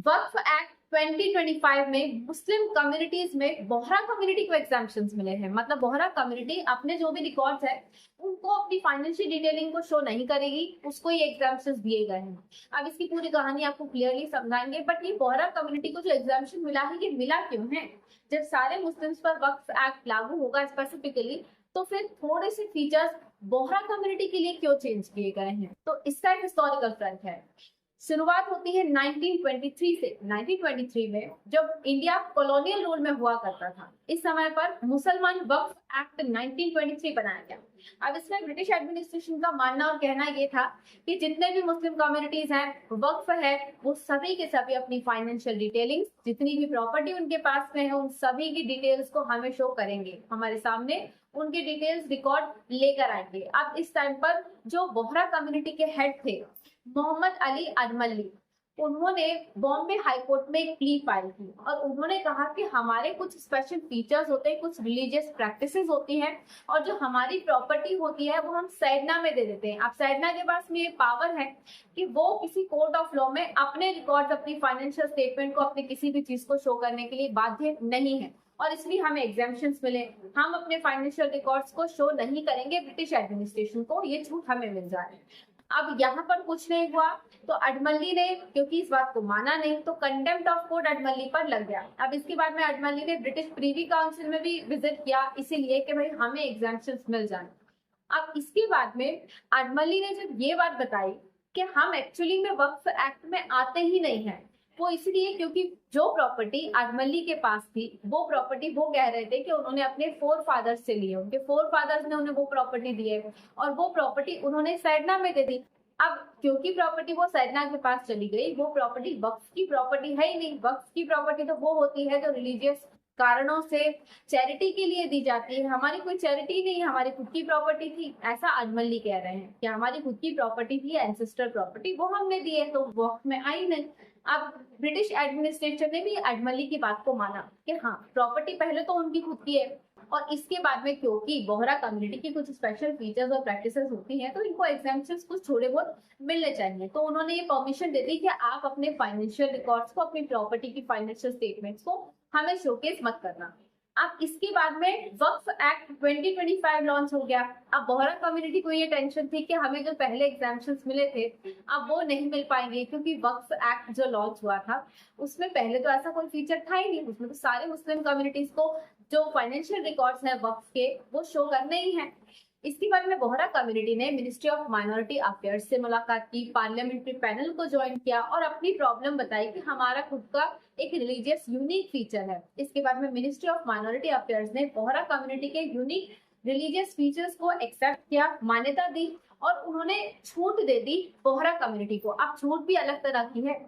वक्फ act 2025 में मुस्लिम communities में Bohra community को एग्जाम्पशंस मिले हैं। मतलब बोहरा कम्युनिटी अपने जो भी रिकॉर्ड्स है उनको अपनी फाइनेंशियल डिटेलिंग को शो नहीं करेगी, उसको ये एग्जाम्पशंस दिए गए हैं। अब इसकी पूरी कहानी आपको क्लियरली समझाएंगे, बट ये बोहरा कम्युनिटी को जो एग्जाम्पशन मिला है ये मिला क्यों है? जब सारे मुस्लिम्स पर वक्फ एक्ट लागू होगा स्पेसिफिकली, तो फिर थोड़े से फीचर्स बोहरा कम्युनिटी के लिए क्यों चेंज किए गए हैं? तो इसका एक हिस्टोरिकल फ्रंट है। शुरुआत होती है 1923 से। 1923 में जब इंडिया कॉलोनियल रूल में हुआ करता था, इस समय पर मुसलमान वक्फ एक्ट 1923 बनाया गया। अब इसमें ब्रिटिश एडमिनिस्ट्रेशन का मानना और कहना ये था कि जितने भी मुस्लिम कम्युनिटीज हैं, वक्फ है, वो सभी के सभी अपनी फाइनेंशियल डिटेलिंग, जितनी भी प्रॉपर्टी उनके पास में है, उन सभी की डिटेल्स को हमें शो करेंगे, हमारे सामने उनके डिटेल्स रिकॉर्ड लेकर आएंगे। अब इस टाइम पर जो बोहरा कम्युनिटी के हेड थे मोहम्मद अली अडमली, उन्होंने बॉम्बे हाई कोर्ट में एक प्ली फाइल की और उन्होंने कहा कि हमारे कुछ स्पेशल फीचर्स होते हैं, कुछ रिलीजियस प्रैक्टिसेस होती हैं, और जो हमारी प्रॉपर्टी होती है वो हम सैडना में दे देते हैं। अब सैडना के पास में ये पावर है कि वो किसी कोर्ट ऑफ लॉ में अपने रिकॉर्ड, अपनी फाइनेंशियल स्टेटमेंट को, अपनी किसी भी चीज को शो करने के लिए बाध्य नहीं है, और इसलिए हमें एग्जाम्पशंस मिले। हम अपने फाइनेंशियल रिकॉर्ड्स को शो नहीं करेंगे ब्रिटिश एडमिनिस्ट्रेशन को, ये छूट हमें मिल जाए। अब यहाँ पर कुछ नहीं हुआ तो अडमली ने, क्योंकि इस बात को माना नहीं, तो कंटेम्प्ट ऑफ कोर्ट अडमली पर लग गया। अब इसके बाद में अडमली ने ब्रिटिश प्रीवी काउंसिल में भी विजिट किया, इसीलिए कि भाई हमें एग्जाम्पशंस मिल जाए। अब इसके बाद में अडमली ने जब ये बात बताई कि हम एक्चुअली में वक्फ एक्ट में आते ही नहीं है, वो इसलिए क्योंकि जो प्रॉपर्टी अडमली के पास थी वो प्रॉपर्टी वो कह रहे थे कि उन्होंने अपने फोर फादर्स से ली है, उनके फोर फादर्स ने उन्हें वो प्रॉपर्टी दी है और वो प्रॉपर्टी उन्होंने सैडना में दे दी। अब क्योंकि प्रॉपर्टी वो सैडना के पास चली गई, वो प्रॉपर्टी वक्फ की प्रॉपर्टी है ही नहीं। वक्फ की प्रॉपर्टी तो वो होती है जो रिलीजियस कारणों से चैरिटी के लिए दी जाती है। हमारी कोई चैरिटी नहीं, हमारी खुद की प्रॉपर्टी थी, ऐसा अडमली कह रहे हैं कि हमारी खुद की प्रॉपर्टी थी, एंसेस्टर प्रॉपर्टी, वो हमने दी है, तो वक्फ में आई नहीं। अब ब्रिटिश एडमिनिस्ट्रेशन ने भी अडमली की बात को माना कि हाँ, प्रॉपर्टी पहले तो उनकी खुद की है, और इसके बाद में क्योंकि बोहरा कम्युनिटी की कुछ स्पेशल फीचर्स और प्रैक्टिसेस होती हैं, तो इनको एग्जाम्पशंस कुछ थोड़े बहुत मिलने चाहिए। तो उन्होंने ये परमिशन दे दी कि आप अपने फाइनेंशियल रिकॉर्ड्स को, अपनी प्रॉपर्टी की फाइनेंशियल स्टेटमेंट्स को हमें शोकेस मत करना। अब इसके बाद में वक्फ एक्ट 2025 लॉन्च हो गया। अब बोहरा कम्युनिटी को ये टेंशन थी कि हमें जो पहले एग्जाम्पशंस मिले थे अब वो नहीं मिल पाएंगे, क्योंकि वक्फ एक्ट जो लॉन्च हुआ था उसमें पहले तो ऐसा कोई फीचर था ही नहीं, उसमें तो सारे मुस्लिम कम्युनिटीज को जो फाइनेंशियल रिकॉर्ड्स हैं वक्फ के वो शो करने ही हैं। इसके बाद में बोहरा कम्युनिटी ने मिनिस्ट्री ऑफ माइनॉरिटी अफेयर्स से मुलाकात की, पार्लियामेंट्री पैनल को ज्वाइन किया और अपनी प्रॉब्लम बताई कि हमारा खुद का एक रिलीजियस यूनिक फीचर है। इसके बाद में मिनिस्ट्री ऑफ माइनॉरिटी अफेयर्स ने बोहरा कम्युनिटी के यूनिक रिलीजियस फीचर्स को एक्सेप्ट किया, मान्यता दी और उन्होंने छूट दे दी बोहरा कम्युनिटी को। अब छूट भी अलग तरह की है।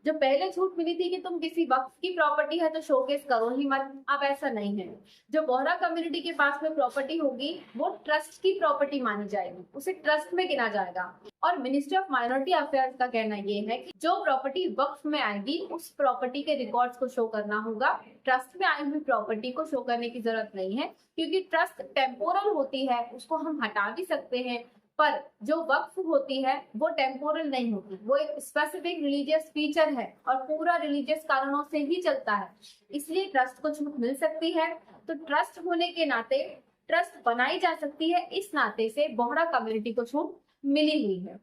जो पहले छूट मिली थी कि तुम किसी वक्फ की प्रॉपर्टी है तो शोकेस करो ही मत, अब ऐसा नहीं है। जो बोहरा कम्युनिटी के पास में प्रॉपर्टी होगी वो ट्रस्ट की प्रॉपर्टी मानी जाएगी, उसे ट्रस्ट में गिना जाएगा। और मिनिस्ट्री ऑफ माइनॉरिटी अफेयर्स का कहना ये है कि जो प्रॉपर्टी वक्फ में आएगी उस प्रॉपर्टी के रिकॉर्ड्स को शो करना होगा, ट्रस्ट में आई हुई प्रॉपर्टी को शो करने की जरूरत नहीं है, क्योंकि ट्रस्ट टेम्पोरल होती है, उसको हम हटा भी सकते हैं, पर जो वक्फ होती है वो टेम्पोरल नहीं होती, वो एक स्पेसिफिक रिलीजियस फीचर है और पूरा रिलीजियस कारणों से ही चलता है, इसलिए ट्रस्ट को छूट मिल सकती है। तो ट्रस्ट होने के नाते ट्रस्ट बनाई जा सकती है, इस नाते से बोहरा कम्युनिटी को छूट मिली हुई है।